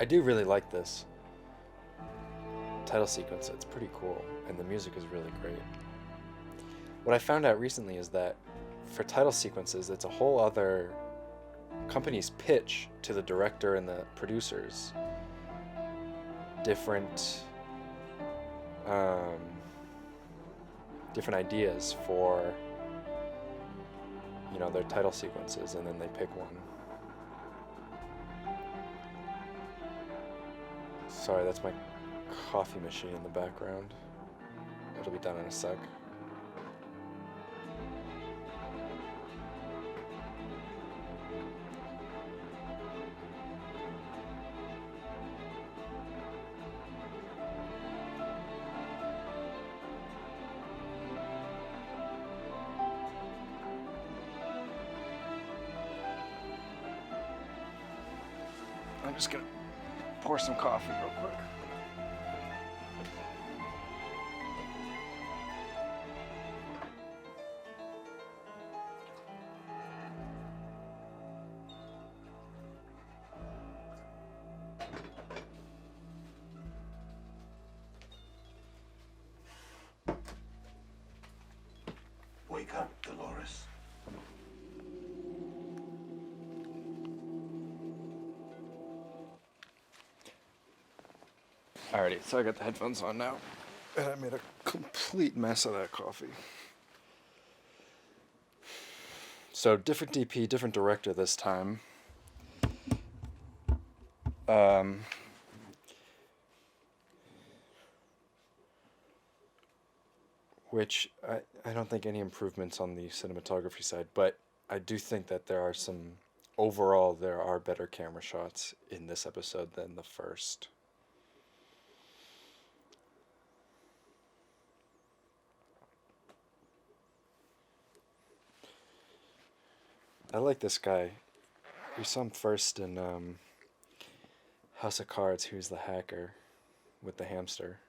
I do really like this title sequence. It's pretty cool, and the music is really great. What I found out recently is that for title sequences, it's a whole other company's pitch to the director and the producers. Different, um, different ideas for, their title sequences, and then they pick one. Sorry, that's my coffee machine in the background. It'll be done in a sec. I'm just gonna pour some coffee real quick. Wake up, Dolores. Alrighty, so I got the headphones on now, and I made a complete mess of that coffee. So different DP, different director this time. Which I don't think any improvements on the cinematography side, but I do think that overall there are better camera shots in this episode than the first. I like this guy. We saw him first in House of Cards. He was the hacker with the hamster.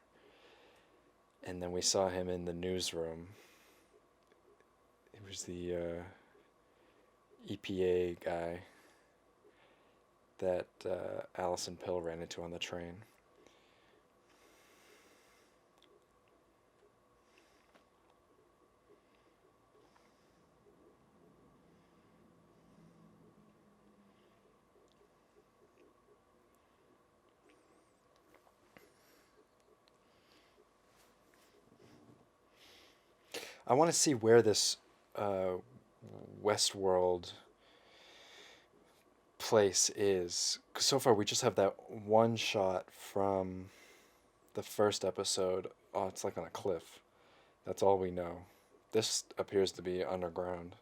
And then we saw him in the newsroom. He was the EPA guy that Allison Pill ran into on the train. I want to see where this Westworld place is. 'Cause so far we just have that one shot from the first episode. Oh, it's like on a cliff. That's all we know. This appears to be underground.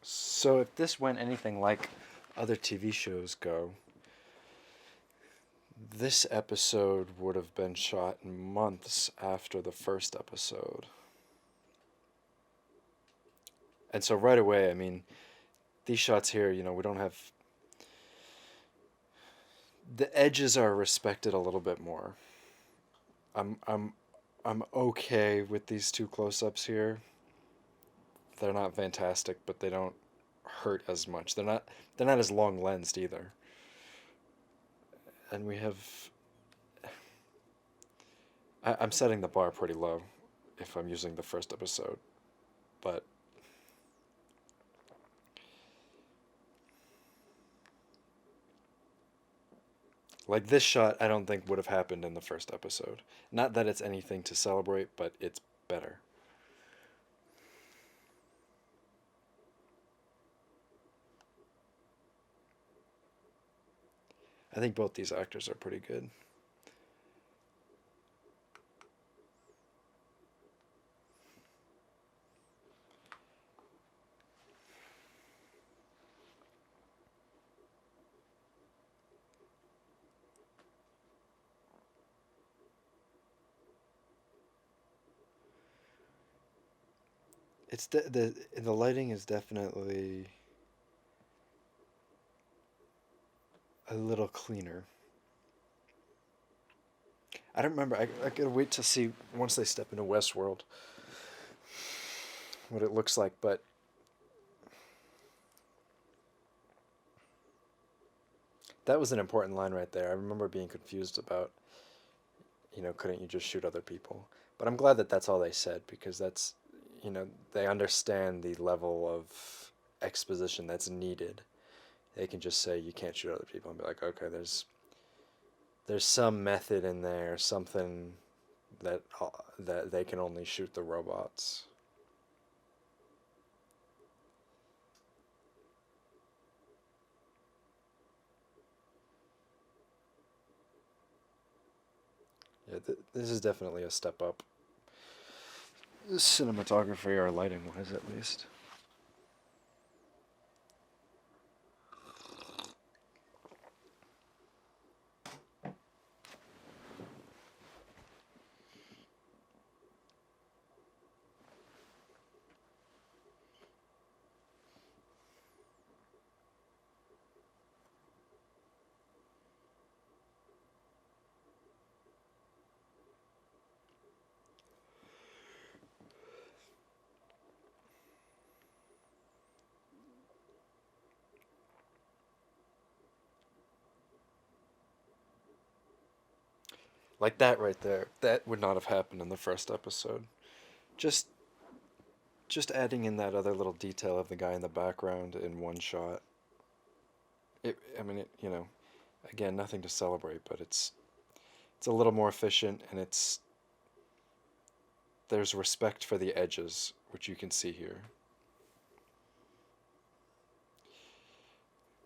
So if this went anything like other TV shows go, this episode would have been shot months after the first episode. And so right away, I mean, these shots here, we don't have... The edges are respected a little bit more. I'm okay with these two close-ups here. They're not fantastic, but they don't hurt as much. They're not as long lensed either. And we have... I'm setting the bar pretty low if I'm using the first episode, but like this shot I don't think would have happened in the first episode. Not that it's anything to celebrate, but it's better. I think both these actors are pretty good. It's the lighting is definitely a little cleaner. I don't remember. I gotta wait to see once they step into Westworld. what it looks like, but that was an important line right there. I remember being confused about, couldn't you just shoot other people? But I'm glad that that's all they said, because they understand the level of exposition that's needed. They can just say you can't shoot other people and be like, okay, there's some method in there, something that they can only shoot the robots. Yeah, this is definitely a step up, cinematography or lighting wise, at least. Like that right there, that would not have happened in the first episode. Just just adding in that other little detail of the guy in the background in one shot. I mean, again, nothing to celebrate, but it's a little more efficient, and there's respect for the edges, which you can see here.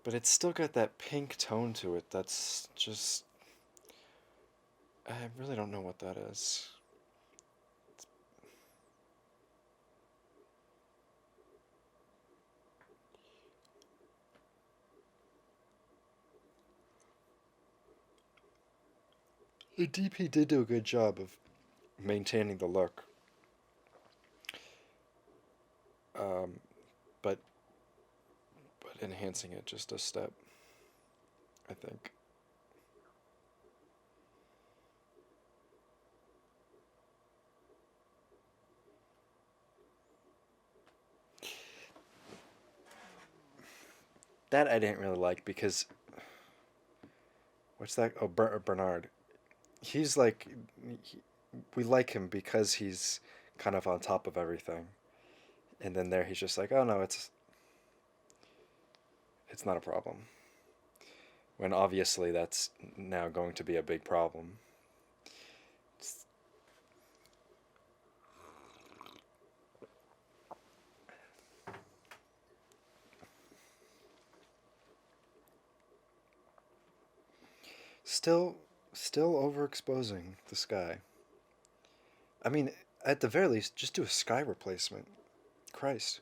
But it's still got that pink tone to it. That's just, I really don't know what that is. The DP did do a good job of maintaining the look, um, but enhancing it just a step, I think. That I didn't really like, because what's that? Oh, Bernard. He's like, he, we like him because he's kind of on top of everything, and then there he's just like, oh no, it's not a problem. When obviously that's now going to be a big problem. Still, still overexposing the sky. I mean, at the very least, just do a sky replacement. Christ.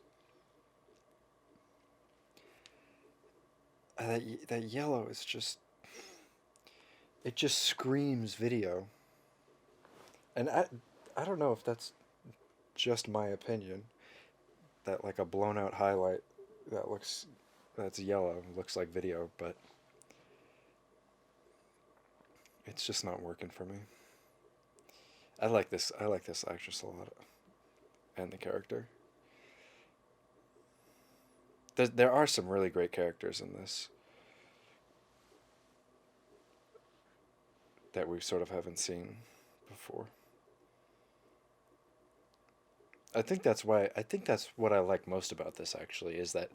That yellow is just, it just screams video. And I don't know if that's just my opinion, that like a blown out highlight that looks that's yellow looks like video, but it's just not working for me. I like this actress a lot, and the character. There are some really great characters in this that we sort of haven't seen before. I think that's what I like most about this, actually, is that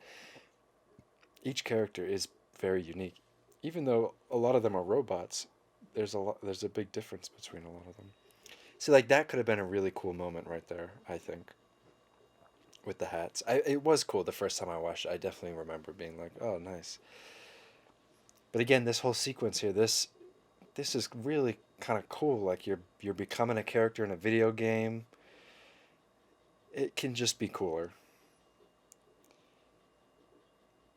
each character is very unique. Even though a lot of them are robots, there's a big difference between a lot of them. See, like that could have been a really cool moment right there, I think, with the hats. It was cool the first time I watched it. I definitely remember being like, "Oh, nice." But again, this whole sequence here, this is really kind of cool. Like you're becoming a character in a video game. It can just be cooler.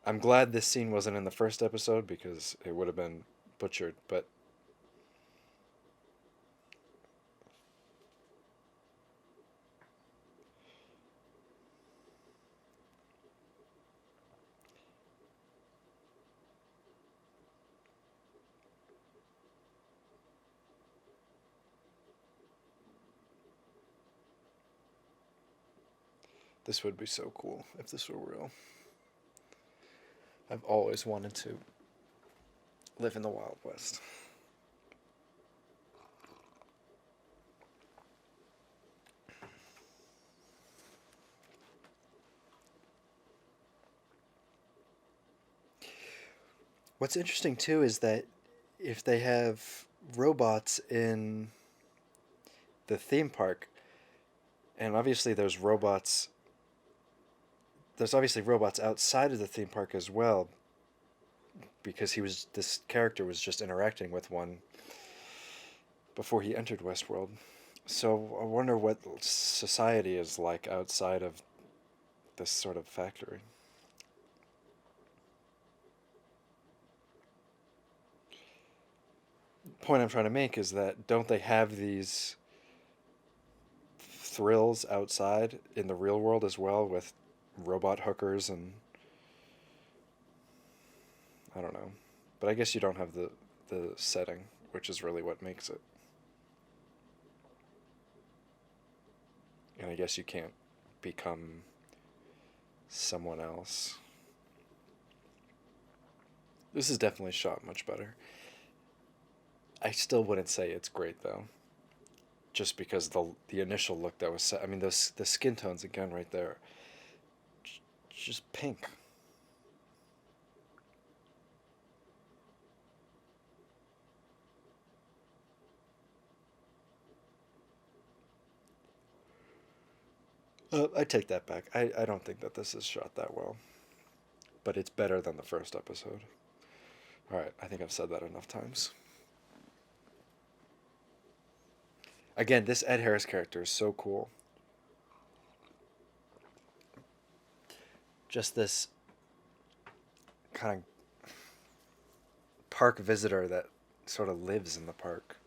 I'm glad this scene wasn't in the first episode, because it would have been butchered, but This would be so cool if this were real. I've always wanted to live in the Wild West. What's interesting too is that if they have robots in the theme park, and obviously there's obviously robots outside of the theme park as well, because this character was just interacting with one before he entered Westworld. So I wonder what society is like outside of this sort of factory. Point I'm trying to make is that don't they have these thrills outside in the real world as well with robot hookers and I don't know. But I guess you don't have the setting, which is really what makes it. And I guess you can't become someone else. This is definitely shot much better. I still wouldn't say it's great though. Just because the initial look that was set, I mean the skin tones again right there, just pink. I take that back. I don't think that this is shot that well, but it's better than the first episode. All right, I think I've said that enough times. Again, this Ed Harris character is so cool. Just this kind of park visitor that sort of lives in the park.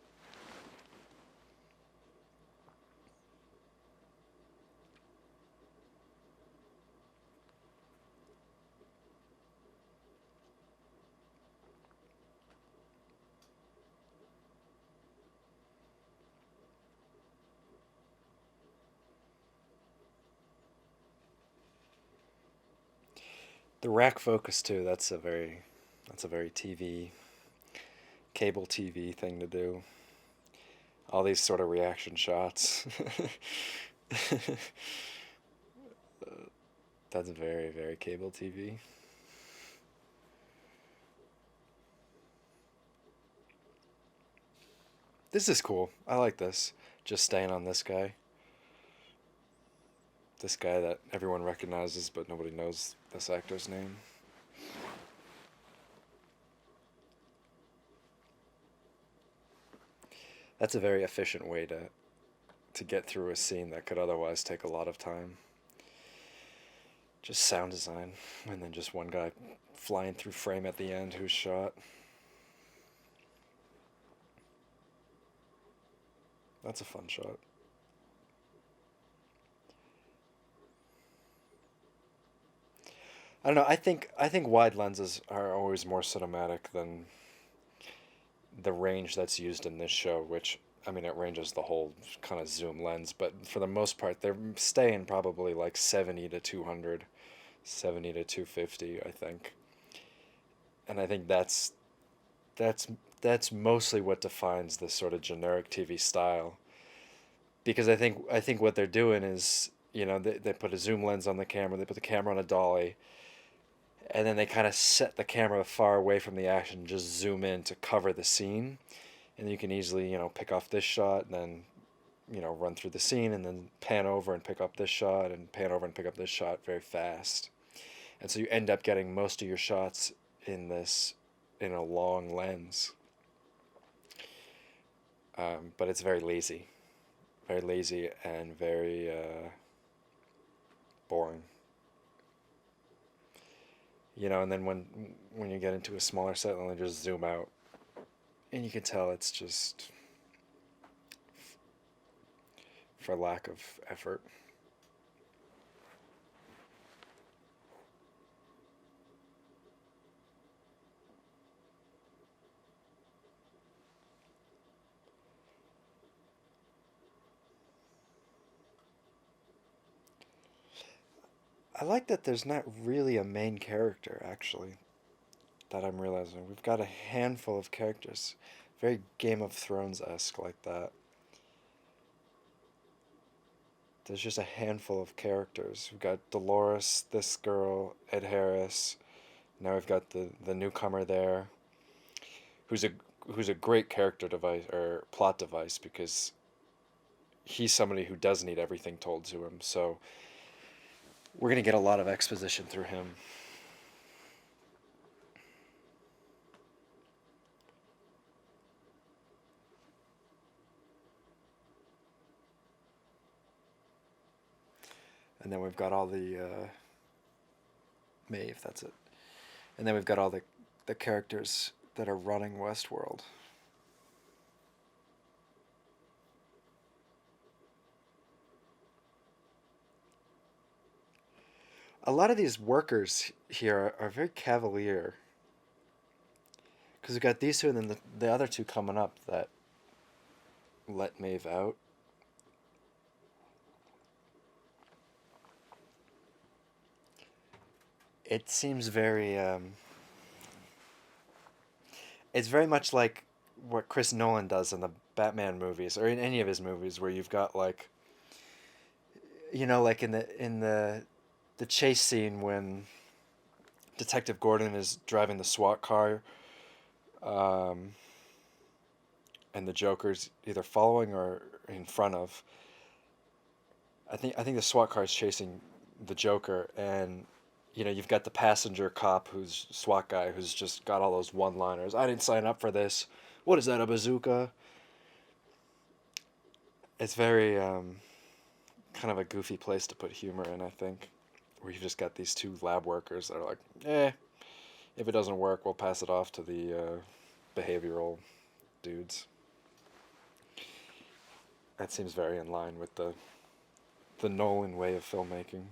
The rack focus too. That's a very cable TV thing to do. All these sort of reaction shots. That's very cable TV. This is cool. I like this. Just staying on this guy. This guy that everyone recognizes, but nobody knows this actor's name. That's a very efficient way to get through a scene that could otherwise take a lot of time. Just sound design, and then just one guy flying through frame at the end who's shot. That's a fun shot. I don't know. I think wide lenses are always more cinematic than the range that's used in this show, which I mean it ranges the whole kind of zoom lens, but for the most part they're staying probably like 70 to 200, 70 to 250, I think. And I think that's that's mostly what defines this sort of generic TV style. Because I think what they're doing is, they put a zoom lens on the camera, they put the camera on a dolly, and then they kind of set the camera far away from the action, just zoom in to cover the scene, and you can easily pick off this shot, and then run through the scene, and then pan over and pick up this shot, and pan over and pick up this shot very fast, and so you end up getting most of your shots in a long lens, but it's very lazy and very boring. And then when you get into a smaller set, then they just zoom out, and you can tell it's just for lack of effort. I like that there's not really a main character, actually, that I'm realizing. We've got a handful of characters. Very Game of Thrones-esque like that. There's just a handful of characters. We've got Dolores, this girl, Ed Harris. Now we've got the newcomer there, who's a who's a great character device or plot device because he's somebody who does need everything told to him. So we're gonna get a lot of exposition through him. And then we've got all the Maeve. That's it. And then we've got all the characters that are running Westworld. A lot of these workers here are very cavalier. Because we've got these two and then the other two coming up that let Maeve out. It seems very. It's very much like what Chris Nolan does in the Batman movies or in any of his movies, where you've got like, like in the chase scene when Detective Gordon is driving the SWAT car, um, and the Joker's either following or in front of. I think the SWAT car is chasing the Joker, and you've got the passenger cop who's SWAT guy who's just got all those one-liners. I didn't sign up for this. What is that, a bazooka? It's very kind of a goofy place to put humor in, I think, where you've just got these two lab workers that are like, if it doesn't work, we'll pass it off to the behavioral dudes. That seems very in line with the Nolan way of filmmaking.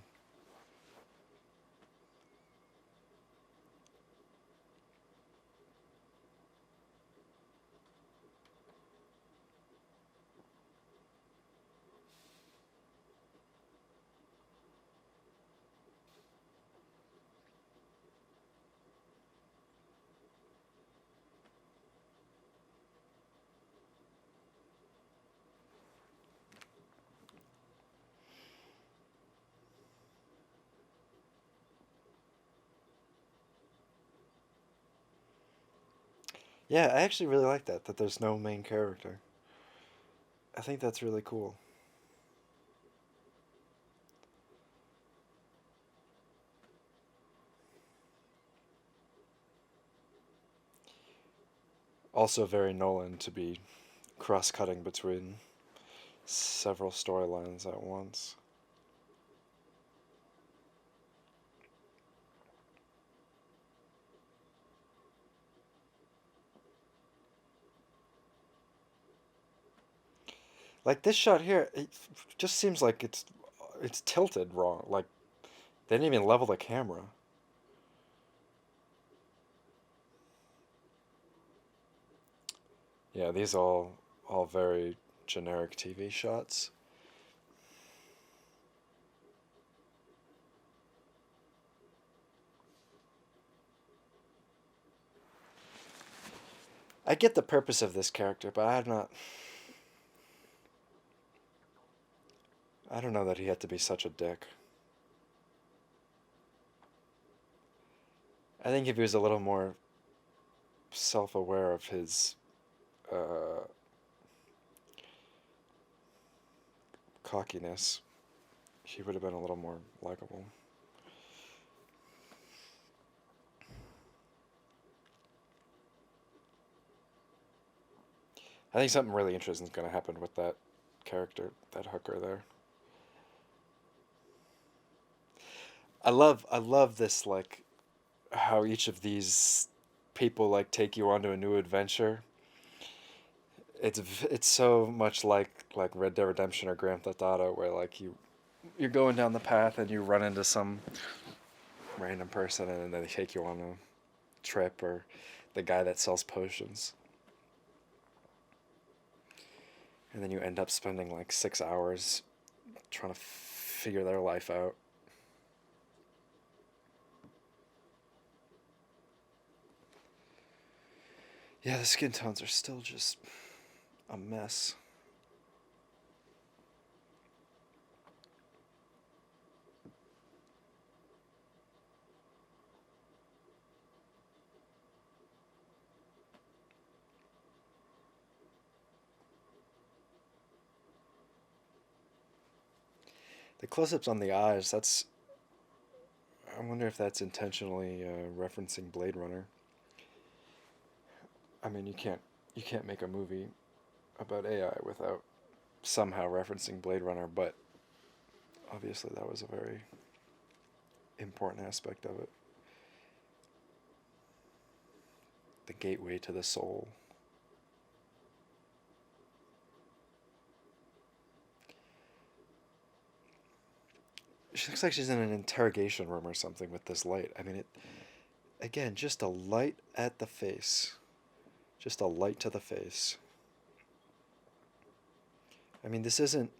Yeah, I actually really like that there's no main character. I think that's really cool. Also very Nolan to be cross-cutting between several storylines at once. Like this shot here, it just seems like it's tilted wrong. Like they didn't even level the camera. Yeah, these all very generic TV shots. I get the purpose of this character, but I don't know that he had to be such a dick. I think if he was a little more self-aware of his uh, cockiness, he would have been a little more likable. I think something really interesting is going to happen with that character, that hooker there. I love this, like how each of these people like take you onto a new adventure. It's so much like Red Dead Redemption or Grand Theft Auto, where like you're going down the path and you run into some random person and then they take you on a trip, or the guy that sells potions, and then you end up spending like 6 hours trying to figure their life out. Yeah, the skin tones are still just a mess. The close-ups on the eyes, that's... I wonder if that's intentionally referencing Blade Runner. I mean, you can't make a movie about AI without somehow referencing Blade Runner, but obviously that was a very important aspect of it. The gateway to the soul. She looks like she's in an interrogation room or something with this light. I mean, it again, just a light at the face. Just a light to the face. I mean, this isn't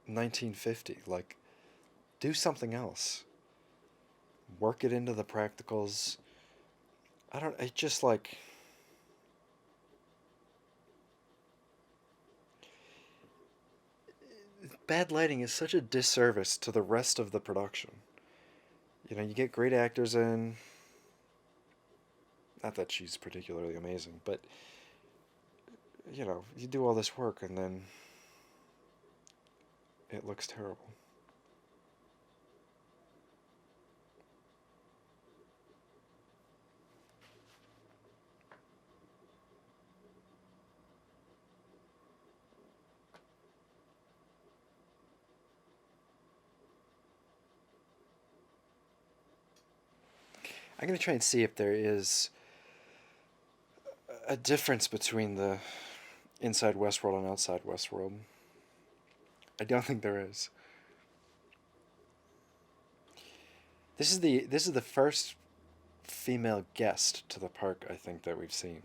1950. Like, do something else. Work it into the practicals. I don't... It just like... Bad lighting is such a disservice to the rest of the production. You know, you get great actors in. Not that she's particularly amazing, but you know, you do all this work and then it looks terrible. I'm gonna try and see if there is a difference between the inside Westworld and outside Westworld. I don't think there is. This is the first female guest to the park I think that we've seen.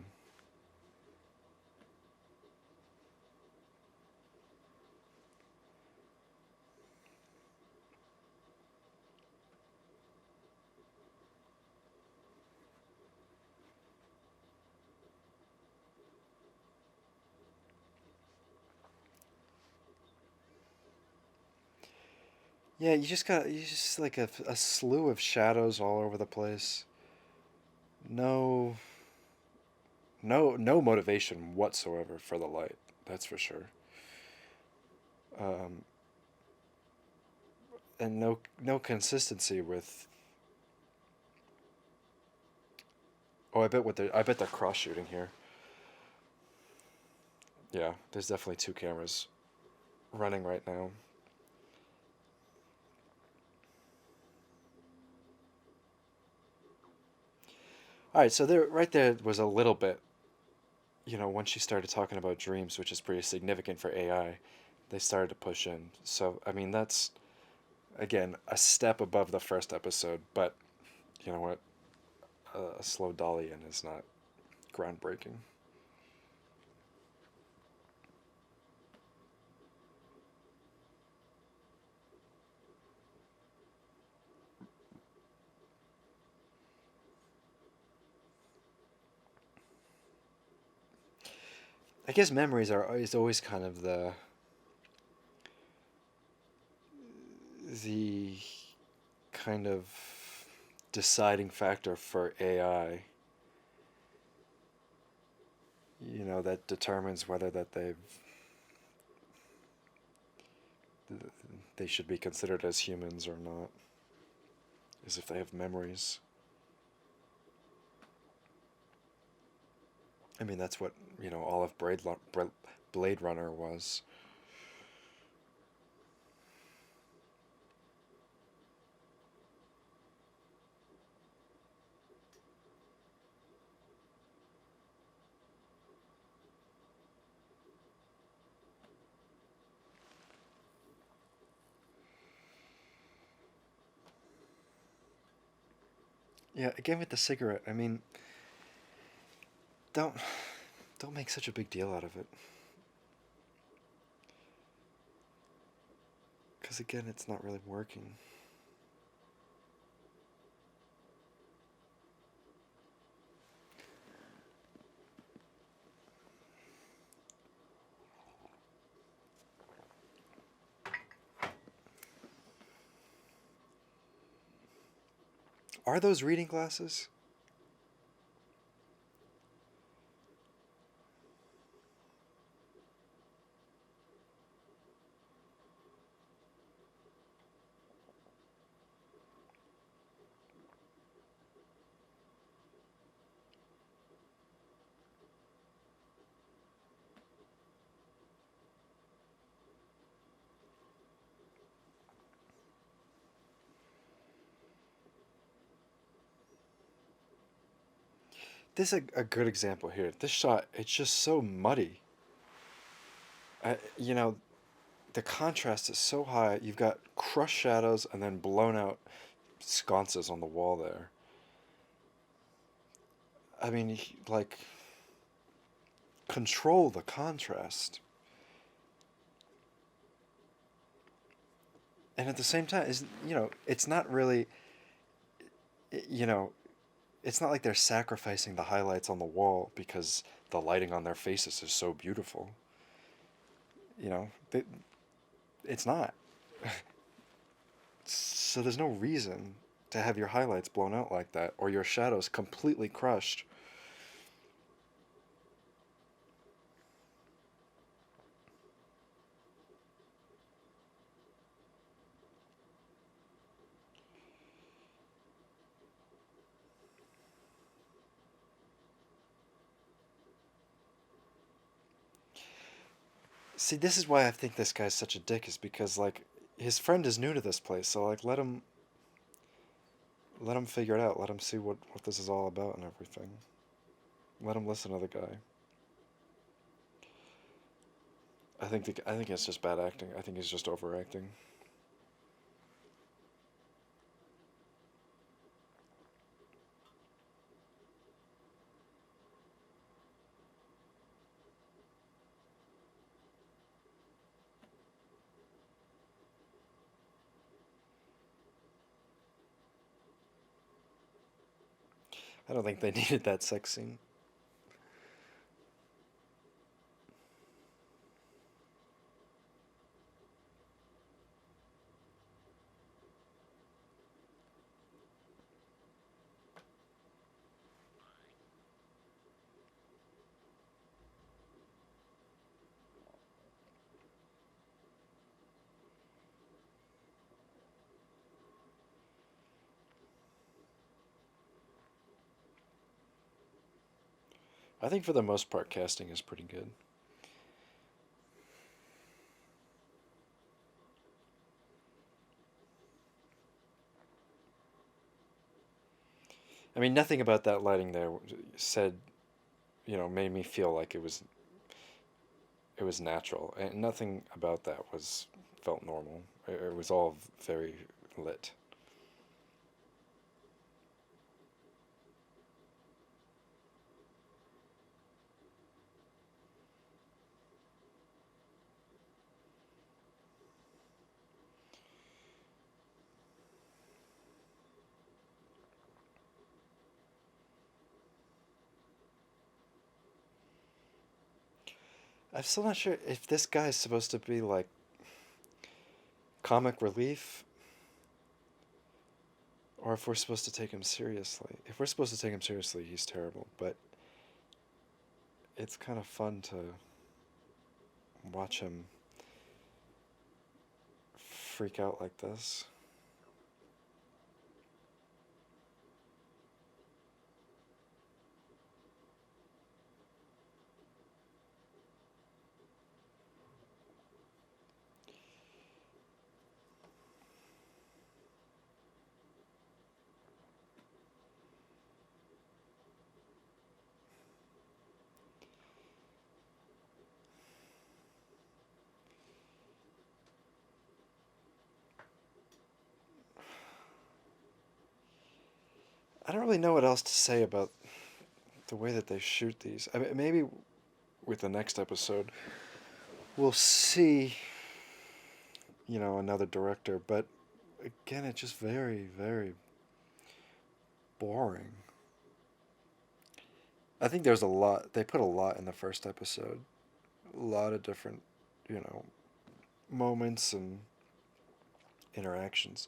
Yeah, you just like a slew of shadows all over the place. No, no motivation whatsoever for the light. That's for sure. Um, and no consistency with... Oh, I bet they're cross shooting here. Yeah, there's definitely two cameras running right now. All right, so there, right there was a little bit. You know, once she started talking about dreams, which is pretty significant for AI, they started to push in. So I mean, that's again a step above the first episode. But you know what? A slow dolly in is not groundbreaking. I guess memories are is always kind of the kind of deciding factor for AI. You know, that determines whether that they should be considered as humans or not. Is if they have memories. I mean, that's what you know. All of Blade Runner was. Yeah, again with the cigarette. I mean, don't don't make such a big deal out of it. Because again, it's not really working. Are those reading glasses? This is a good example here. This shot, it's just so muddy. You know, the contrast is so high. You've got crushed shadows and then blown out sconces on the wall there. I mean, like, control the contrast. And at the same time, is it's not really, you know, it's not like they're sacrificing the highlights on the wall because the lighting on their faces is so beautiful. You know, it's not. So there's no reason to have your highlights blown out like that or your shadows completely crushed. See, this is why I think this guy's such a dick, is because like his friend is new to this place, so like let him figure it out. Let him see what this is all about and everything. Let him listen to the guy. I think it's just bad acting. I think he's just overacting. I don't think they needed that sex scene. I think for the most part, casting is pretty good. I mean, nothing about that lighting there said, made me feel like it was natural, and nothing about that was felt normal. It was all very lit. I'm still not sure if this guy is supposed to be like comic relief or if we're supposed to take him seriously. If we're supposed to take him seriously, he's terrible, but it's kind of fun to watch him freak out like this. I don't really know what else to say about the way that they shoot these. I mean, maybe with the next episode, we'll see, another director, but again, it's just very, very boring. I think there's a lot, they put a lot in the first episode. A lot of different, you know, moments and interactions.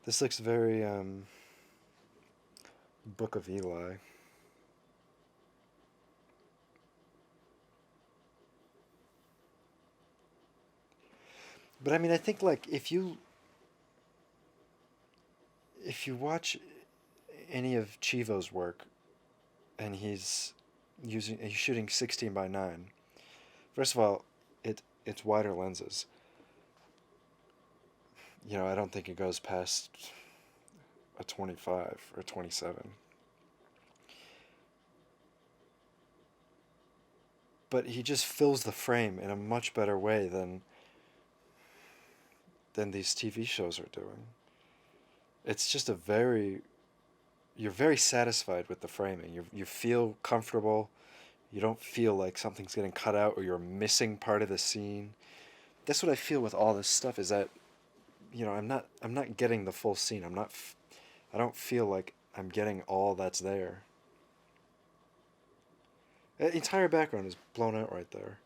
This looks very Book of Eli. But I mean, I think like if you watch any of Chivo's work and he's shooting 16:9. First of all, it's wider lenses. I don't think it goes past a 25 or 27. But he just fills the frame in a much better way than these TV shows are doing. It's just you're very satisfied with the framing. You feel comfortable. You don't feel like something's getting cut out or you're missing part of the scene. That's what I feel with all this stuff is that I'm not getting the full scene. I don't feel like I'm getting all that's there. The entire background is blown out right there.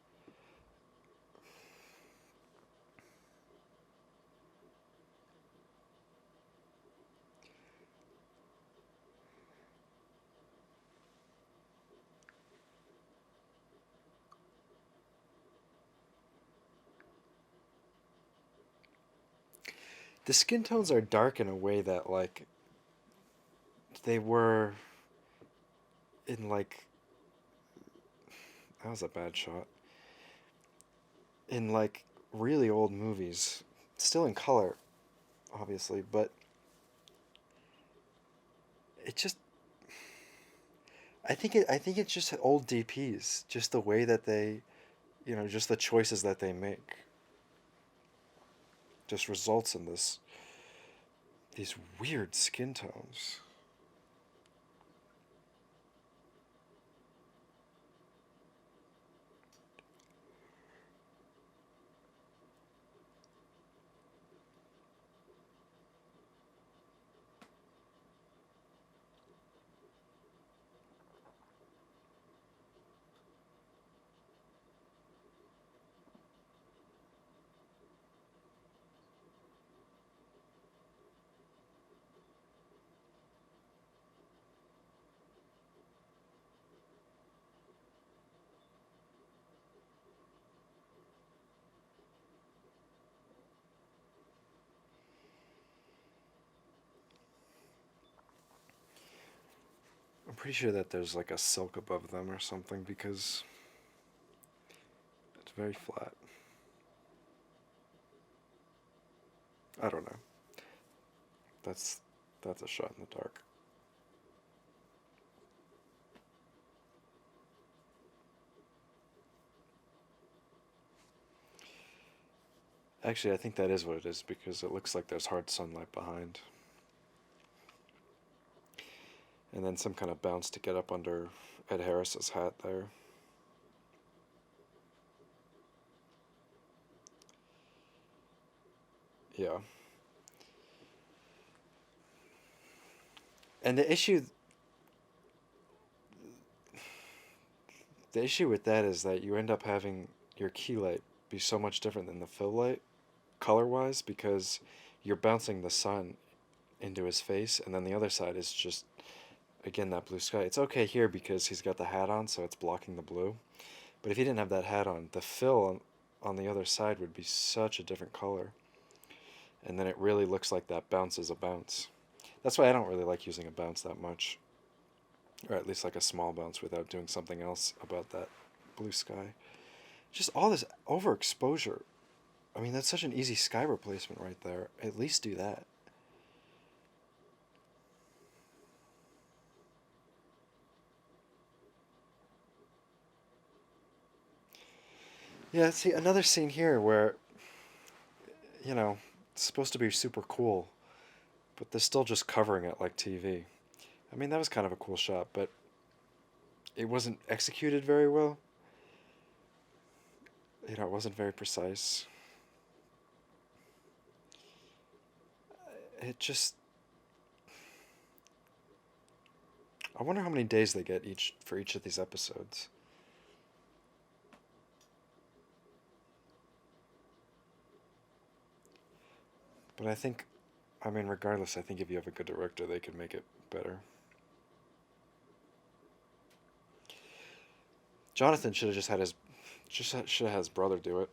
The skin tones are dark in a way that like they were in like that was a bad shot. In like really old movies, still in color, obviously, but it just I think it's just old DPs, just the way that just the choices that they make just results in these weird skin tones. I'm pretty sure that there's like a silk above them or something because it's very flat. I don't know. That's that's a shot in the dark. Actually, I think that is what it is because it looks like there's hard sunlight behind. And then some kind of bounce to get up under Ed Harris's hat there. Yeah. And the issue with that is that you end up having your key light be so much different than the fill light color wise because you're bouncing the sun into his face and then the other side is just again that blue sky. It's okay here because he's got the hat on so it's blocking the blue. But if he didn't have that hat on, the fill on the other side would be such a different color. And then it really looks like that bounce is a bounce. That's why I don't really like using a bounce that much. Or at least like a small bounce without doing something else about that blue sky. Just all this overexposure. I mean, that's such an easy sky replacement right there. At least do that. Yeah, see, another scene here where, it's supposed to be super cool, but they're still just covering it like TV. I mean, that was kind of a cool shot, but it wasn't executed very well. It wasn't very precise. It just. I wonder how many days they get for each of these episodes. But I think I mean, regardless, I think if you have a good director, they can make it better. Jonathan should have just had his, should have had his brother do it.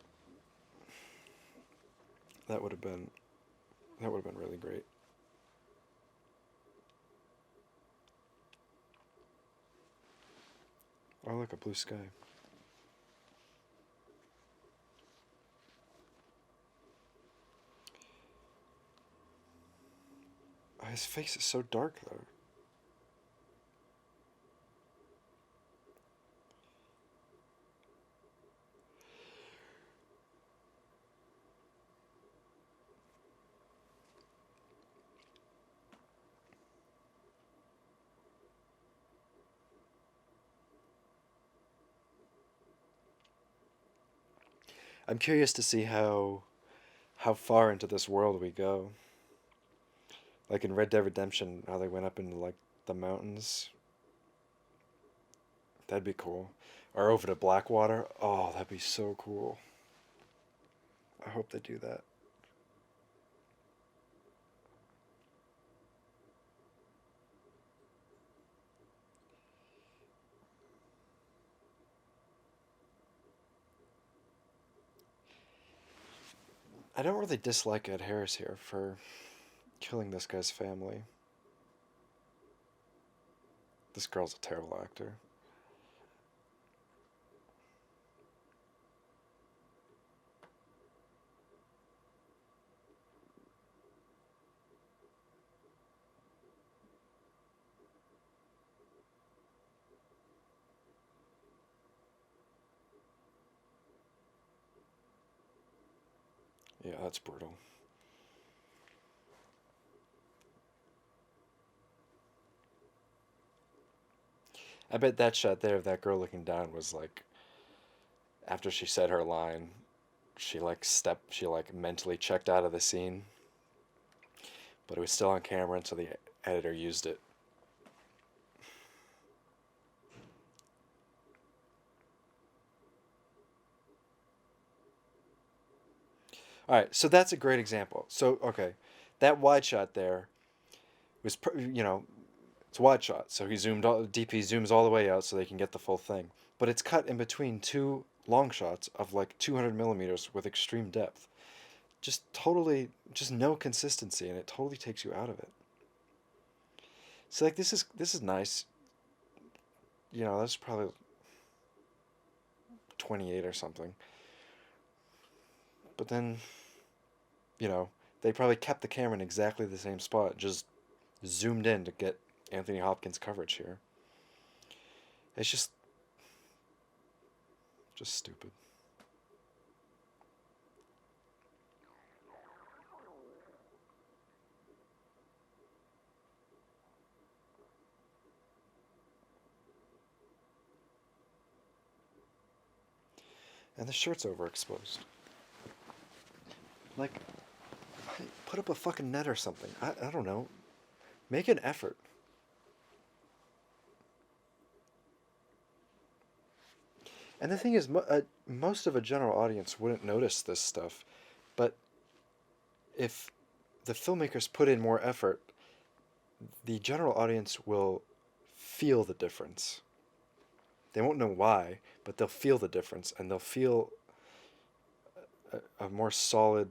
That would have been, that would have been really great. Oh, look, a blue sky. Oh, his face is so dark, though. I'm curious to see how far into this world we go. Like in Red Dead Redemption, how they went up into like the mountains. That'd be cool. Or over to Blackwater. Oh, that'd be so cool. I hope they do that. I don't really dislike Ed Harris here for killing this guy's family. This girl's a terrible actor. Yeah, that's brutal. I bet that shot there of that girl looking down was like after she said her line, she like mentally checked out of the scene, but it was still on camera, and so the editor used it. All right, so that's a great example. So okay, that wide shot there was it's a wide shot, so DP zooms all the way out so they can get the full thing, but it's cut in between two long shots of like 200 millimeters with extreme depth. Just no consistency, and it totally takes you out of it. So like this is nice. That's probably 28 or something. But then, you know, they probably kept the camera in exactly the same spot, just zoomed in to get Anthony Hopkins coverage here. It's just stupid. And the shirt's overexposed. Like, put up a fucking net or something. I don't know. Make an effort. And the thing is, most of a general audience wouldn't notice this stuff. But if the filmmakers put in more effort, the general audience will feel the difference. They won't know why, but they'll feel the difference, and they'll feel a more solid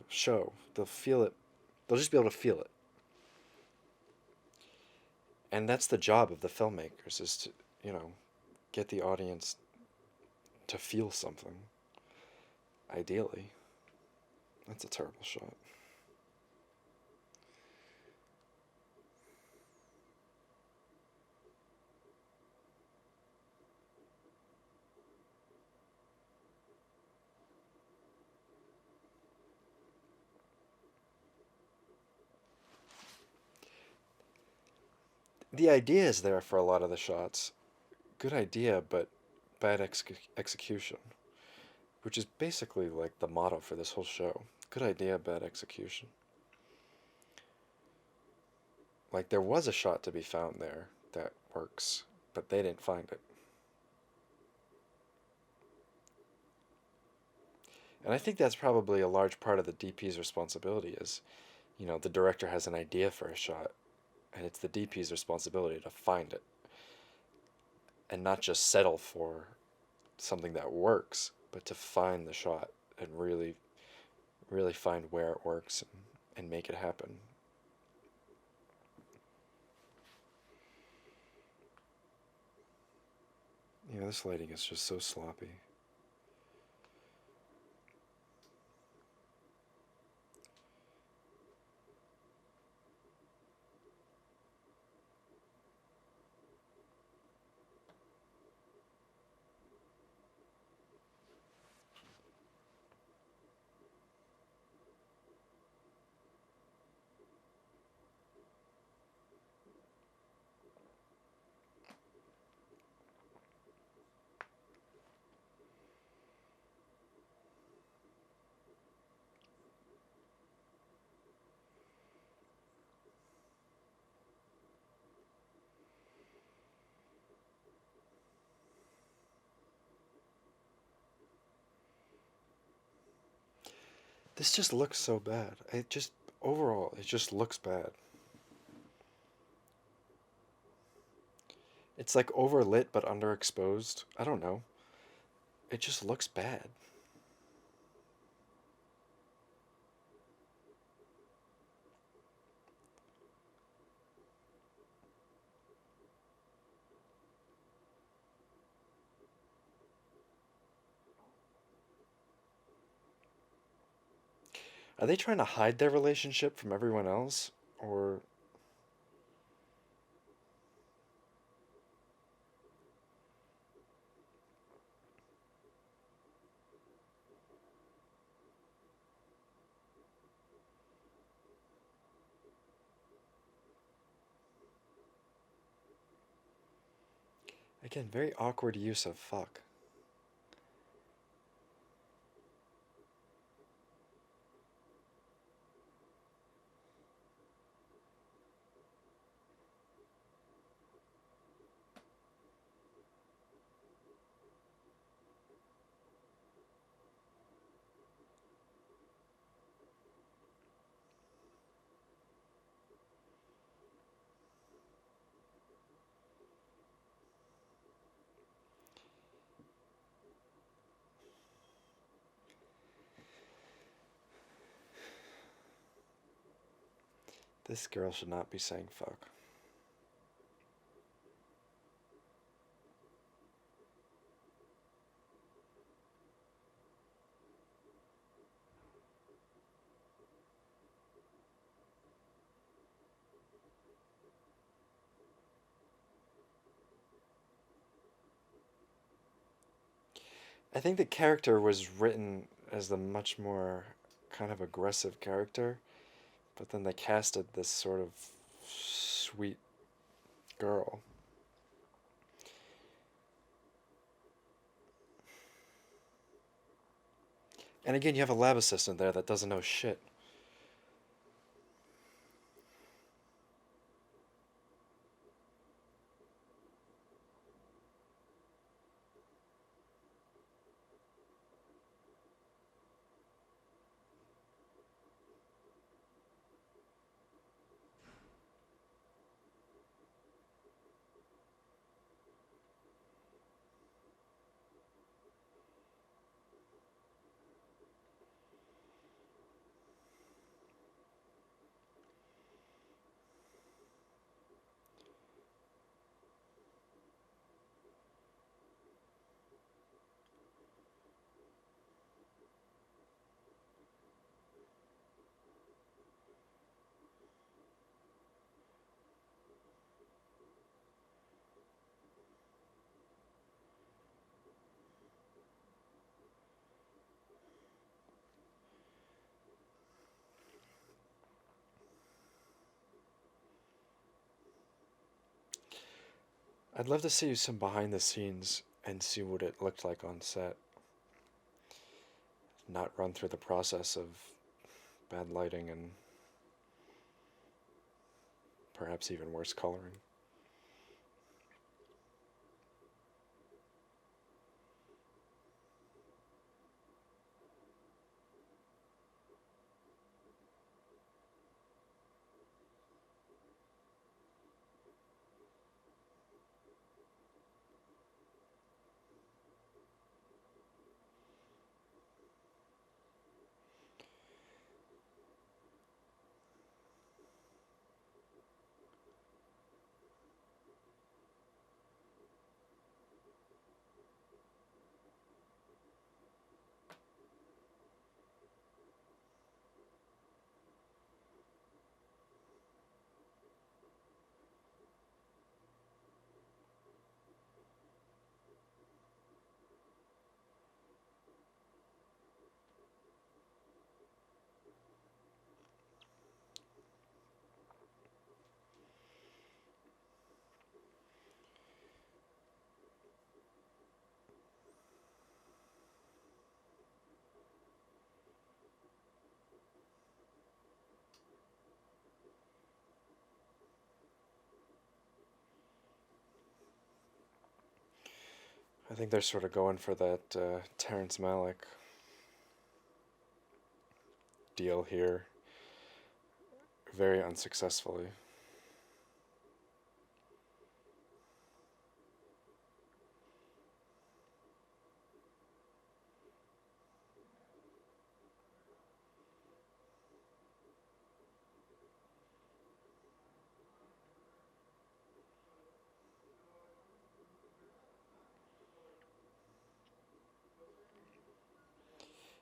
show. They'll feel it. They'll just be able to feel it. And that's the job of the filmmakers, is to, get the audience to feel something. Ideally. That's a terrible shot. The idea is there for a lot of the shots. Good idea, but bad execution. Which is basically like the motto for this whole show. Good idea, bad execution. Like, there was a shot to be found there that works, but they didn't find it. And I think that's probably a large part of the DP's responsibility is, the director has an idea for a shot, and it's the DP's responsibility to find it and not just settle for something that works, but to find the shot and really, really find where it works and make it happen. This lighting is just so sloppy. This just looks so bad. Overall, it just looks bad. It's like overlit but underexposed. I don't know. It just looks bad. Are they trying to hide their relationship from everyone else? Or. Again, very awkward use of fuck. This girl should not be saying fuck. I think the character was written as the much more kind of aggressive character, but then they casted this sort of sweet girl. And again, you have a lab assistant there that doesn't know shit. I'd love to see some behind the scenes and see what it looked like on set. Not run through the process of bad lighting and perhaps even worse coloring. I think they're sort of going for that Terrence Malick deal here, very unsuccessfully.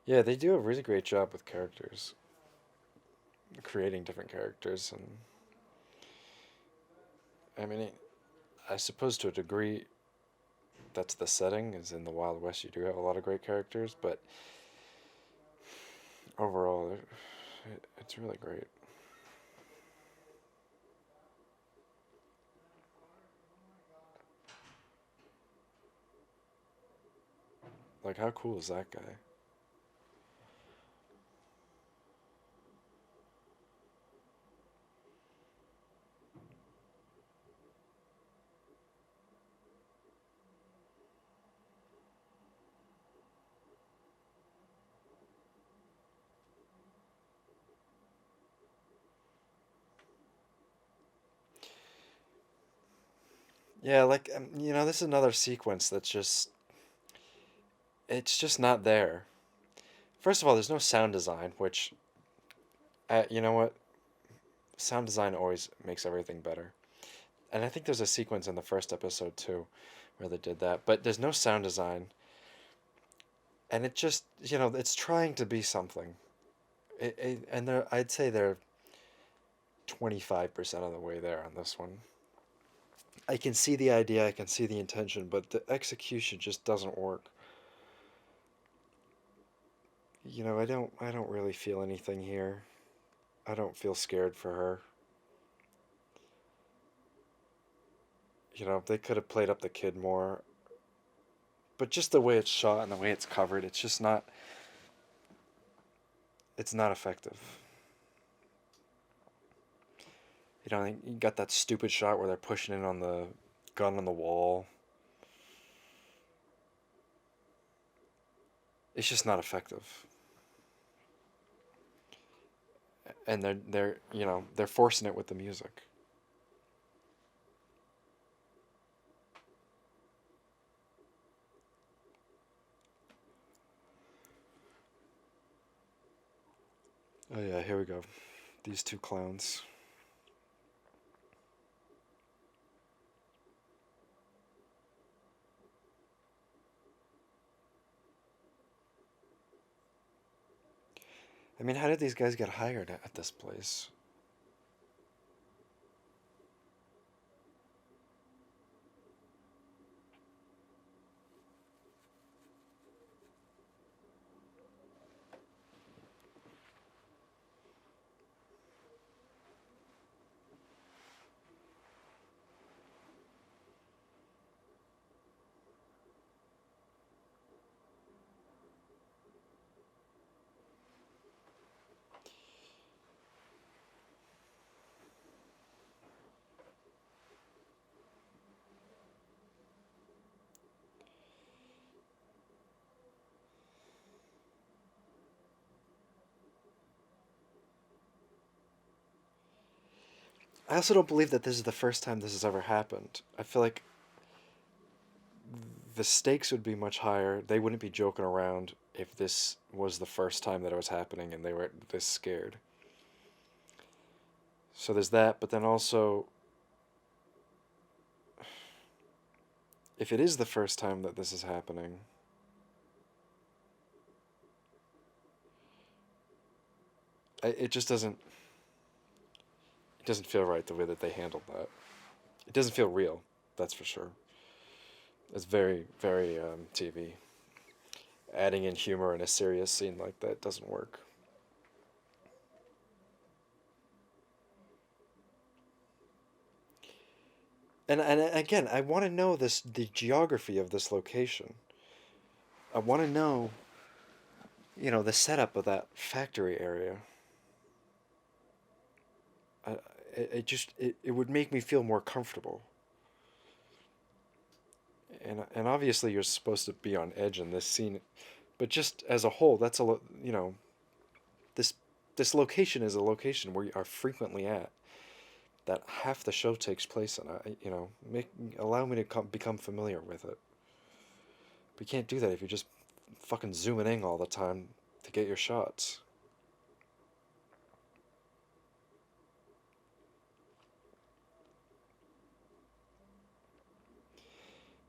Yeah, they do a really great job with characters, creating different characters, and I mean, I suppose to a degree, that's the setting. Is in the Wild West, you do have a lot of great characters, but overall, it's really great. Like, how cool is that guy? Yeah, like this is another sequence that's just it's just not there. First of all, there's no sound design, which you know what? Sound design always makes everything better. And I think there's a sequence in the first episode too where they did that, but there's no sound design. And it just, it's trying to be something. And I'd say they're 25% of the way there on this one. I can see the idea, I can see the intention, but the execution just doesn't work. I don't really feel anything here. I don't feel scared for her. They could have played up the kid more, but just the way it's shot and the way it's covered, it's not effective. You got that stupid shot where they're pushing in on the gun on the wall. It's just not effective. And they're forcing it with the music. Oh yeah, here we go. These two clowns. I mean, how did these guys get hired at this place? I also don't believe that this is the first time this has ever happened. I feel like the stakes would be much higher. They wouldn't be joking around if this was the first time that it was happening and they were this scared. So there's that, but then also, if it is the first time that this is happening, it just doesn't feel right the way that they handled that. It doesn't feel real, that's for sure. It's very, very TV. Adding in humor in a serious scene like that doesn't work. And again, I want to know the geography of this location. I want to know, the setup of that factory area. I, it would make me feel more comfortable. and obviously you're supposed to be on edge in this scene, but just as a whole, that's you know, this this location is a location where you are frequently at. That half the show takes place in. You know, allow me to become familiar with it. But you can't do that if you're just fucking zooming in all the time to get your shots.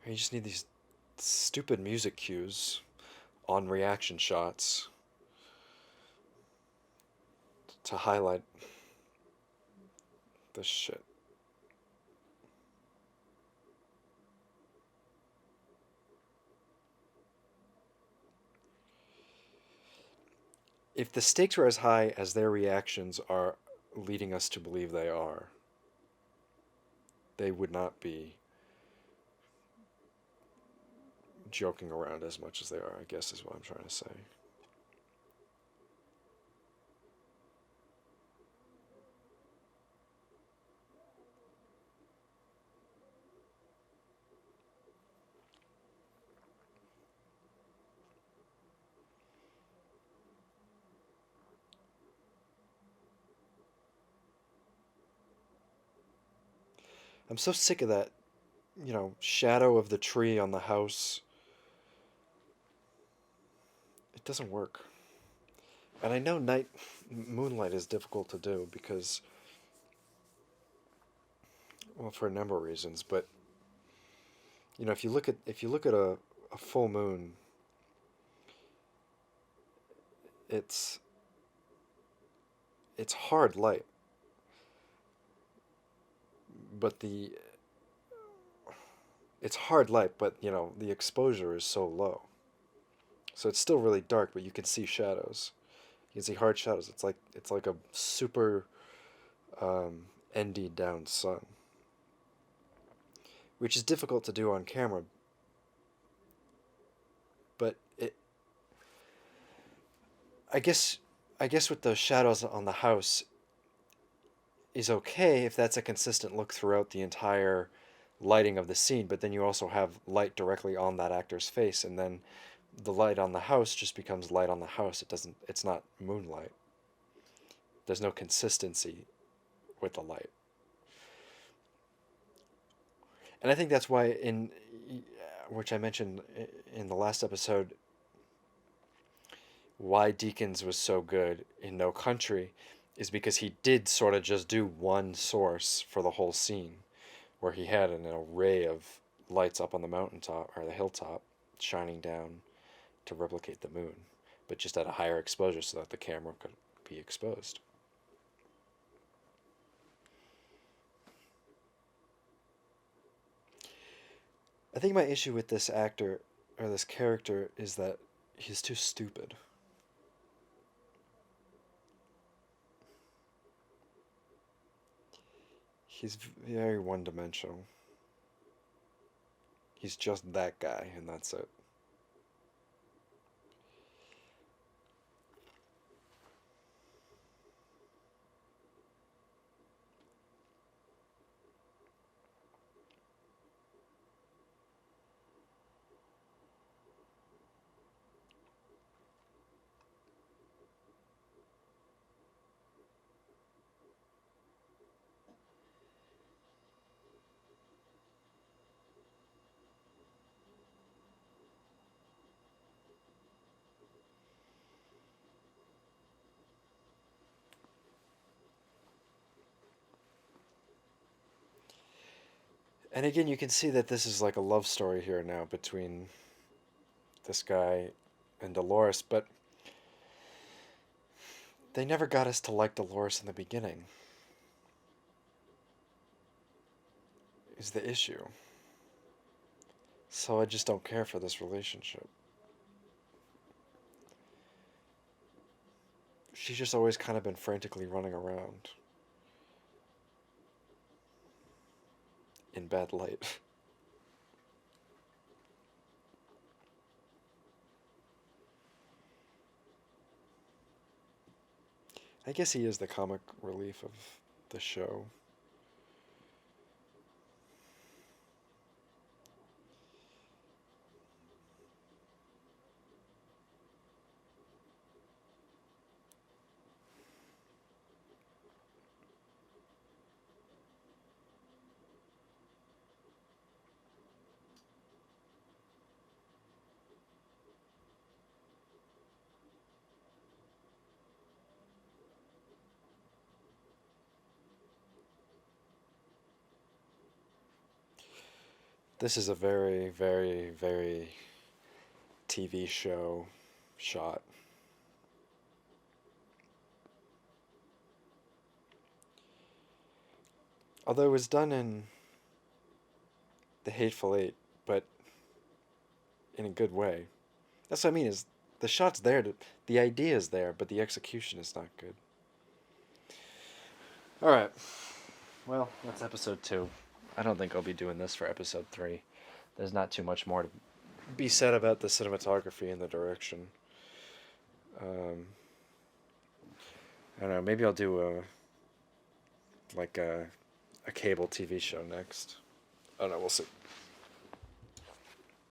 You just need these stupid music cues on reaction shots to highlight this shit. If the stakes were as high as their reactions are leading us to believe they are, they would not be joking around as much as they are, I guess is what I'm trying to say. I'm so sick of that, you know, shadow of the tree on the house. It doesn't work. And I know moonlight is difficult to do because, well, for a number of reasons, but you know, if you look at a full moon, it's it's hard light, but the it's hard light, but you know, the exposure is so low. So it's still really dark, but you can see shadows. You can see hard shadows. It's like a super ND down sun, which is difficult to do on camera. But I guess, I guess with those shadows on the house is okay if that's a consistent look throughout the entire lighting of the scene. But then you also have light directly on that actor's face, and then the light on the house just becomes light on the house. It doesn't. It's not moonlight. There's no consistency with the light. And I think that's why in which I mentioned in the last episode why Deakins was so good in No Country is because he did sort of just do one source for the whole scene where he had an array of lights up on the mountaintop or the hilltop shining down to replicate the moon, but just at a higher exposure so that the camera could be exposed. I think my issue with this actor or this character is that he's too stupid. He's very one dimensional. He's just that guy, and that's it. And again, you can see that this is like a love story here now between this guy and Dolores, but they never got us to like Dolores in the beginning, is the issue. So I just don't care for this relationship. She's just always kind of been frantically running around in bad light. I guess he is the comic relief of the show. This is a very, very, very TV show shot. Although it was done in The Hateful Eight, but in a good way. That's what I mean, is the shot's there, the idea is there, but the execution is not good. Alright, well, that's episode 2. I don't think I'll be doing this for episode 3. There's not too much more to be said about the cinematography and the direction. I don't know, maybe I'll do a cable TV show next. I don't know, we'll see.